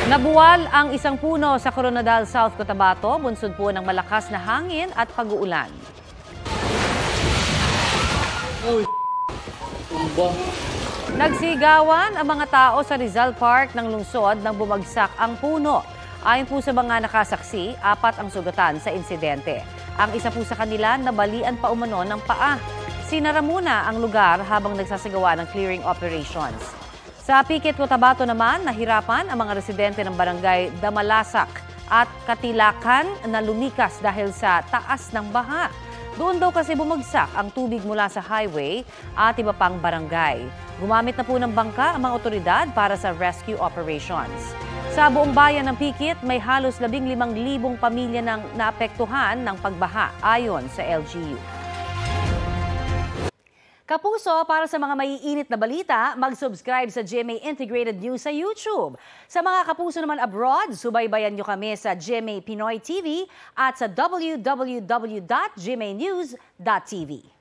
Nabuwal ang isang puno sa Coronadal, South Cotabato, bunsod po ng malakas na hangin at pag-uulan. Uy, tumba. Nagsigawan ang mga tao sa Rizal Park ng lungsod nang bumagsak ang puno. Ayon po sa mga nakasaksi, 4 ang sugatan sa insidente. Ang isa po sa kanila nabalian pa umano ng paa. Sinara muna ang lugar habang nagsasagawa ng clearing operations. Sa Piquet, Cotabato naman, nahirapan ang mga residente ng barangay Damalasak at Katilakan na lumikas dahil sa taas ng baha. Doon daw kasi bumagsak ang tubig mula sa highway at iba pang barangay. Gumamit na po ng bangka ang mga otoridad para sa rescue operations. Sa buong bayan ng Piquet, may halos 15,000 pamilya nang naapektuhan ng pagbaha ayon sa LGU. Kapuso, para sa mga maiinit na balita, mag-subscribe sa GMA Integrated News sa YouTube. Sa mga kapuso naman abroad, subaybayan nyo kami sa GMA Pinoy TV at sa www.gmanews.tv.